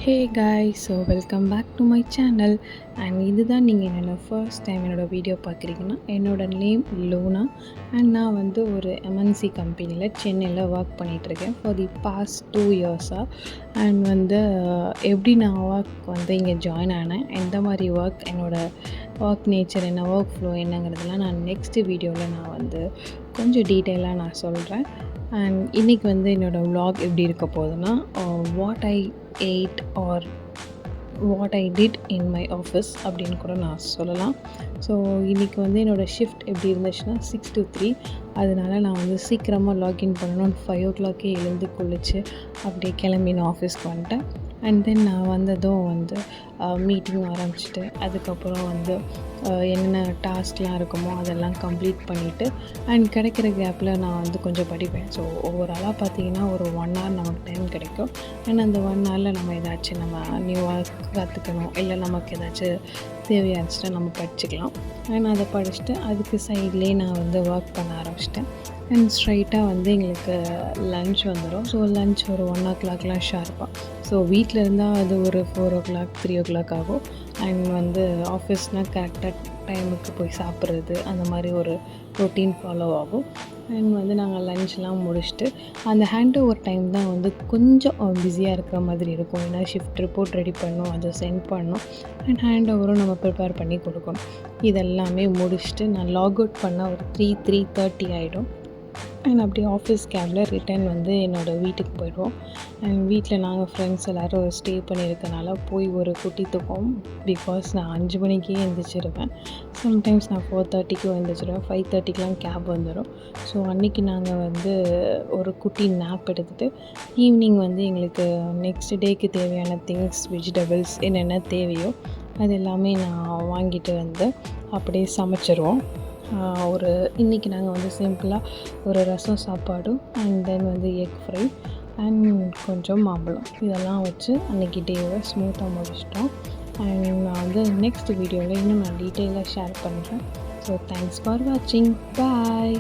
Hey guys, so welcome back to my channel. And இதுதான் நீங்கள் என்னோடய ஃபர்ஸ்ட் டைம் என்னோடய வீடியோ பார்க்குறீங்கன்னா, என்னோடய நேம் லூனா. அண்ட் நான் வந்து ஒரு எம்என்சி கம்பெனியில் சென்னையில் ஒர்க் பண்ணிகிட்ருக்கேன் ஃபார் தி பாஸ்ட் 2 இயர்ஸாக. அண்ட் வந்து எப்படி நான் ஒர்க் வந்து இங்கே ஜாயின் ஆனேன், எந்த மாதிரி ஒர்க், என்னோடய ஒர்க் நேச்சர் என்ன, ஒர்க் ஃப்ளோ என்னங்கிறதெல்லாம் நான் நெக்ஸ்ட்டு வீடியோவில் நான் வந்து கொஞ்சம் டீட்டெயிலாக நான் சொல்கிறேன். அண்ட் இன்றைக்கி வந்து என்னோடய vlog எப்படி இருக்க போகுதுன்னா, what I ate or what I did in my office அப்படின்னு கூட நான் சொல்லலாம். ஸோ இன்றைக்கி வந்து என்னோடய ஷிஃப்ட் எப்படி இருந்துச்சுன்னா 6 to 3. அதனால நான் வந்து சீக்கிரமாக லாகின் பண்ணணும். 5 o'clock எழுந்து குளித்து அப்படியே கிளம்பி நான் ஆஃபீஸ்க்கு வந்துட்டேன். அண்ட் தென் நான் வந்ததும் வந்து மீட்டிங் ஆரம்பிச்சிட்டு, அதுக்கப்புறம் வந்து என்னென்ன டாஸ்க்லாம் இருக்குமோ அதெல்லாம் கம்ப்ளீட் பண்ணிவிட்டு, அண்ட் கிடைக்கிற கேப்பில் நான் வந்து கொஞ்சம் படிப்பேன். ஸோ ஓவராலாக பார்த்தீங்கன்னா ஒரு 1 hour நமக்கு டைம் கிடைக்கும். அண்ட் அந்த 1 hourல நம்ம ஏதாச்சும் நம்ம நியூவாக கற்றுக்கணும், இல்லை நமக்கு ஏதாச்சும் தேவையாக இருந்துச்சுன்னா நம்ம படிச்சுக்கலாம். அண்ட் அதை படிச்சுட்டு அதுக்கு சைட்லேயே நான் வந்து ஒர்க் பண்ண ஆரம்பிச்சிட்டேன். அண்ட் ஸ்ட்ரைட்டாக வந்து எங்களுக்கு லன்ச் வந்துடும். ஸோ லன்ச் ஒரு 1 o'clockலாம் ஷார்ப்பாக. ஸோ வீட்டில் இருந்தால் அது ஒரு 4 o'clock 3 o'clock ஆகும். அண்ட் வந்து ஆஃபீஸ்னால் கரெக்டாக டைமுக்கு போய் சாப்பிட்றது, அந்த மாதிரி ஒரு ரொட்டீன் ஃபாலோ ஆகும். அண்ட் வந்து நாங்கள் லன்ச்லாம் முடிச்சுட்டு அந்த ஹேண்ட் ஓவர் டைம் தான் வந்து கொஞ்சம் பிஸியாக இருக்கிற மாதிரி இருக்கும். ஏன்னா ஷிஃப்ட் ரிப்போர்ட் ரெடி பண்ணணும், அதை சென்ட் பண்ணணும், அண்ட் ஹேண்ட் ஓவரும் நம்ம ப்ரிப்பேர் பண்ணி கொடுக்கணும். இதெல்லாமே முடிச்சுட்டு நான் லாக் அவுட் பண்ண ஒரு 3:30 ஆகிடும். அண்ட் அப்படியே ஆஃபீஸ் கேபில் ரிட்டர்ன் வந்து என்னோடய வீட்டுக்கு போயிடுவோம். அண்ட் வீட்டில் நாங்கள் ஃப்ரெண்ட்ஸ் எல்லோரும் ஸ்டே பண்ணியிருக்கனால போய் ஒரு குட்டி தூக்கம். பிகாஸ் நான் 5 மணிக்கே எழுந்திரிச்சிருவேன். சம்டைம்ஸ் நான் 4:30க்கு எழுந்திரிச்சிடுவேன். 5:30க்கெலாம் கேப் வந்துடும். ஸோ அன்றைக்கி நாங்கள் வந்து ஒரு குட்டி நேப் எடுத்துகிட்டு ஈவினிங் வந்து எங்களுக்கு நெக்ஸ்ட் டேக்கு தேவையான திங்ஸ், வெஜிடபிள்ஸ் என்னென்ன தேவையோ அது எல்லாமே நான் வாங்கிட்டு வந்து அப்படியே சமைச்சிருவோம். இன்றைக்கி நாங்கள் வந்து சிம்பிளாக ஒரு ரசம் சாப்பாடும், அண்ட் தென் வந்து எக் ஃப்ரை அண்ட் கொஞ்சம் மாம்பழம், இதெல்லாம் வச்சு அன்றைக்கி டேவை ஸ்மூத்தாக முடிச்சிட்டோம். அண்ட் நான் வந்து நெக்ஸ்ட் வீடியோவில் இன்னும் நான் டீட்டெயிலாக ஷேர் பண்ணுறேன். ஸோ தேங்க்ஸ் ஃபார் வாட்சிங். பாய்.